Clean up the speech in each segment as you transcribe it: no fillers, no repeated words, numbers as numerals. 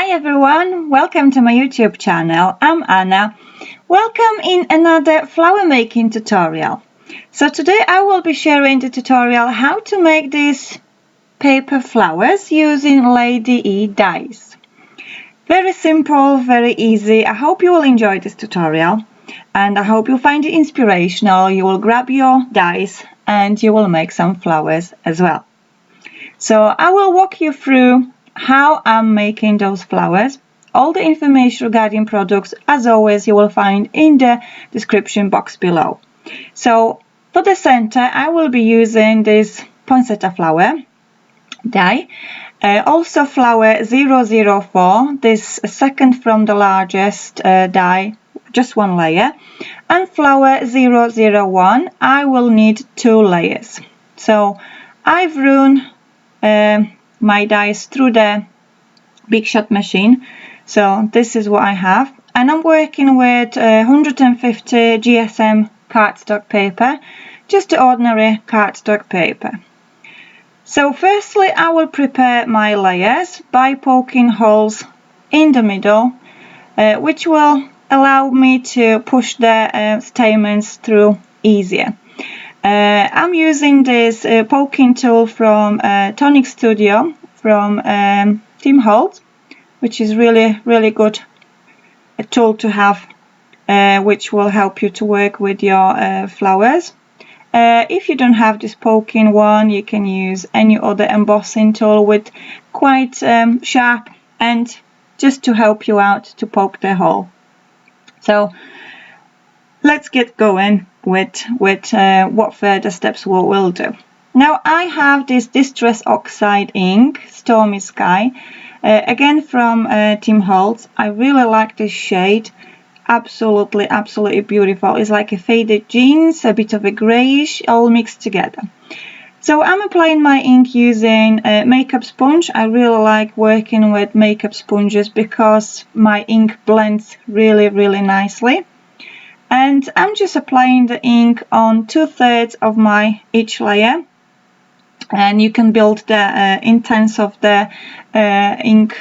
Hi everyone, welcome to my YouTube channel. I'm Anna. Welcome in another flower making tutorial. So today I will be sharing the tutorial how to make these paper flowers using Lady E dies. Very simple, very easy. I hope you will enjoy this tutorial and I hope you'll find it inspirational. You will grab your dies and you will make some flowers as well. So I will walk you through how I'm making those flowers. All the information regarding products, as always, you will find in the description box below. So for the center, I will be using this Poinsettia flower die. Also flower 004, this second from the largest die, just one layer. And flower 001, I will need 2 layers. So I've run my dies through the Big Shot machine. So this is what I have, and I'm working with 150 GSM cardstock paper, just the ordinary cardstock paper. So firstly I will prepare my layers by poking holes in the middle, which will allow me to push the stamens through easier. I'm using this poking tool from Tonic Studio from Team Holtz, which is really good a tool to have, which will help you to work with your flowers. If you don't have this poking one, you can use any other embossing tool with quite sharp end, just to help you out to poke the hole. So let's get going with what further steps we'll do. Now I have this Distress Oxide ink, Stormy Sky, again from Team Holtz. I really like this shade, absolutely beautiful. It's like a faded jeans, a bit of a greyish, all mixed together. So I'm applying my ink using a makeup sponge. I really like working with makeup sponges because my ink blends really nicely. And I'm just applying the ink on 2/3 of my each layer, and you can build the intense of the ink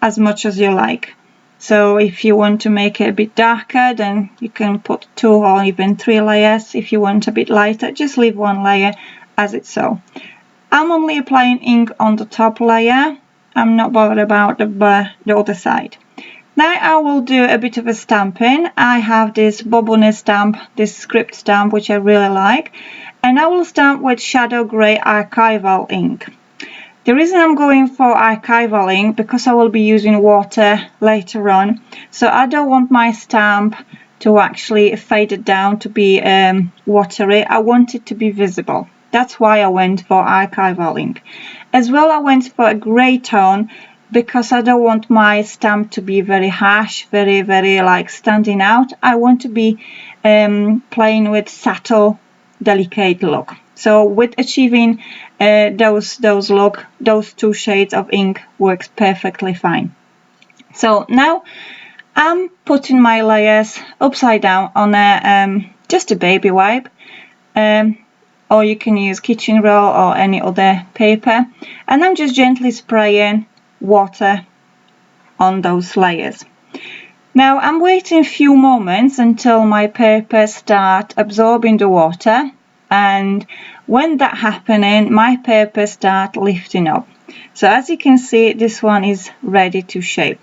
as much as you like. So if you want to make it a bit darker, then you can put 2 or even 3 layers. If you want a bit lighter, just leave 1 layer as it's so. I'm only applying ink on the top layer. I'm not bothered about the other side. Now I will do a bit of a stamping. I have this BoBunny stamp, this script stamp, which I really like, and I will stamp with shadow grey archival ink. The reason I'm going for archival ink because I will be using water later on, so I don't want my stamp to actually fade it down to be watery. I want it to be visible. That's why I went for archival ink. As well, I went for a grey tone because I don't want my stamp to be very harsh, very like standing out. I want to be playing with subtle, delicate look. So with achieving those 2 shades of ink works perfectly fine. So now I'm putting my layers upside down on a just a baby wipe, or you can use kitchen roll or any other paper, and I'm just gently spraying water on those layers. Now I'm waiting a few moments until my paper start absorbing the water, and when that happening, my paper start lifting up. So as you can see, this one is ready to shape.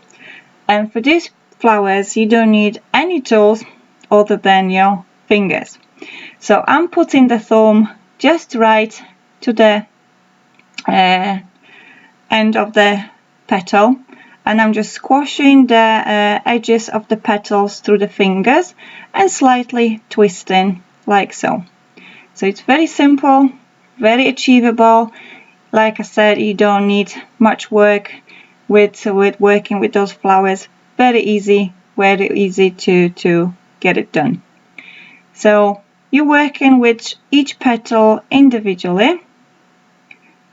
And for these flowers, you don't need any tools other than your fingers. So I'm putting the thumb just right to the end of the petal, and I'm just squashing the edges of the petals through the fingers and slightly twisting like so. So it's very simple, very achievable. Like I said, you don't need much work with working with those flowers. Very easy to get it done. So you're working with each petal individually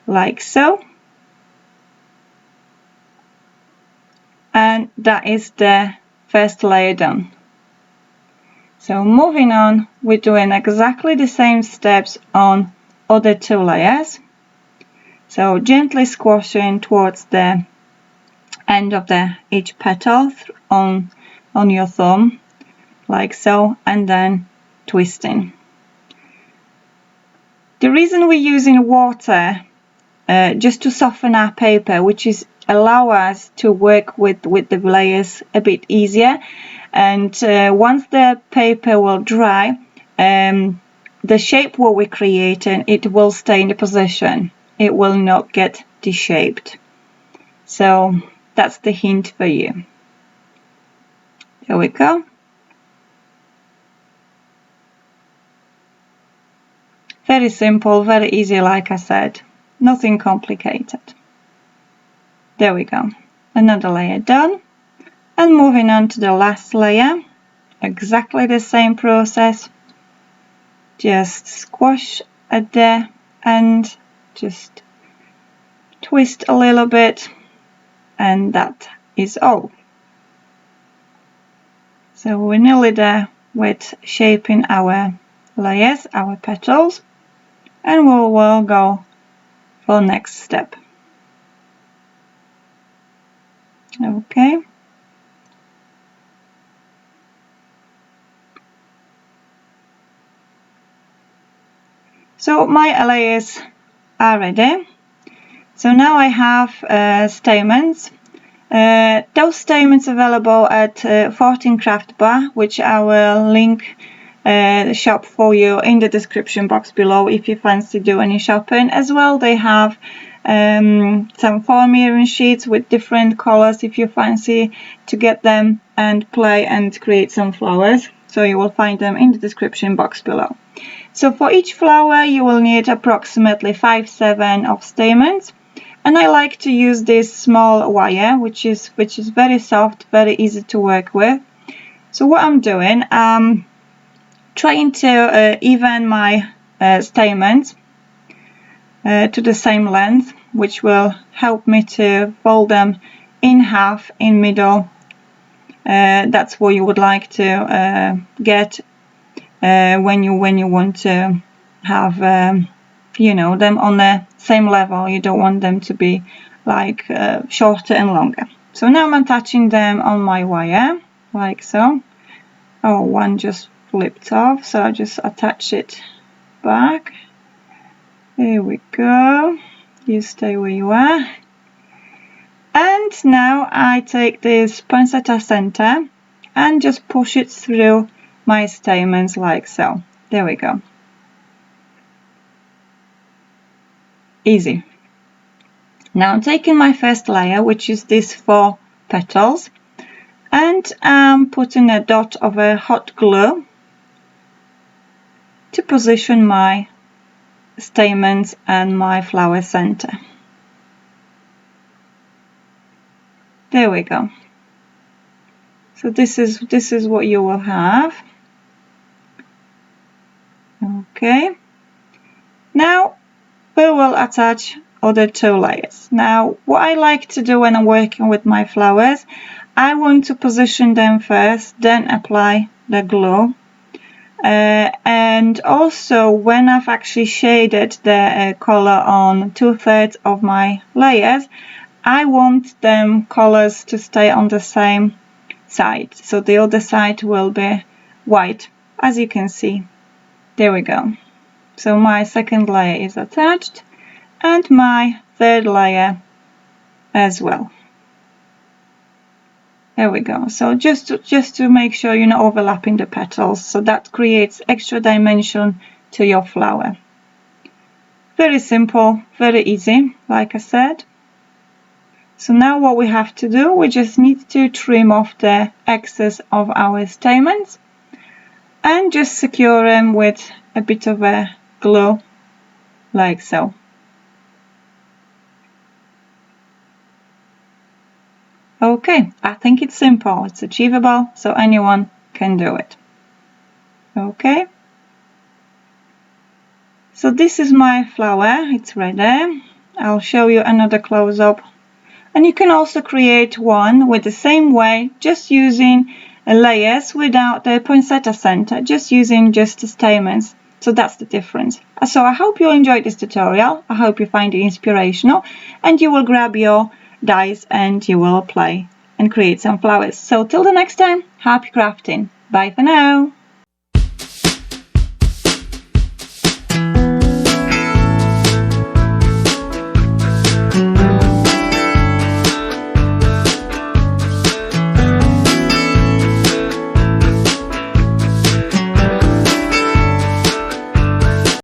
like so. And that is the first layer done. So moving on, we're doing exactly the same steps on other 2 layers. So gently squashing towards the end of each petal on your thumb, like so, and then twisting. The reason we're using water just to soften our paper, which is allow us to work with the layers a bit easier, and once the paper will dry, the shape what we're creating, it will stay in the position. It will not get deshaped. So that's the hint for you. There we go. Very simple, very easy, like I said. Nothing complicated. There we go. Another layer done. And moving on to the last layer. Exactly the same process. Just squash at the end. Just twist a little bit. And that is all. So we're nearly there with shaping our layers, our petals. And we will go for next step. Okay. So my layers are ready. So now I have stamens. Those stamens available at 14 Craft Bar, which I will link the shop for you in the description box below if you fancy do any shopping. As well, they have some foam mirroring sheets with different colors if you fancy to get them and play and create some flowers. So you will find them in the description box below. So for each flower you will need approximately 5-7 of stamens. And I like to use this small wire, which is very soft, very easy to work with. So what I'm doing, trying to even my stamens to the same length, which will help me to fold them in half in middle. That's what you would like to get when you want to have them on the same level. You don't want them to be like shorter and longer. So now I'm attaching them on my wire like so. Oh, one just flipped off, so I just attach it back. There we go. You stay where you are. And now I take this Poinsettia center and just push it through my stamens like so. There we go. Easy. Now I'm taking my first layer, which is these 4 petals, and I'm putting a dot of a hot glue to position my stamens and my flower center. There we go. So this is what you will have. Okay. Now we will attach other 2 layers. Now what I like to do when I'm working with my flowers, I want to position them first, then apply the glue. And also when I've actually shaded the color on 2/3 of my layers, I want them colors to stay on the same side. So the other side will be white, as you can see. There we go. So my second layer is attached and my third layer as well. There we go. So just to make sure you're not overlapping the petals, so that creates extra dimension to your flower. Very simple, very easy, like I said. So now what we have to do, we just need to trim off the excess of our stamens and just secure them with a bit of a glue, like so. Okay, I think it's simple, it's achievable, so anyone can do it. Okay, so this is my flower, it's ready. I'll show you another close-up, and you can also create one with the same way, just using layers without the poinsettia center, just using just the stamens. So that's the difference. So I hope you enjoyed this tutorial. I hope you find it inspirational and you will grab your dies and you will play and create some flowers. So till the next time, happy crafting. Bye for now.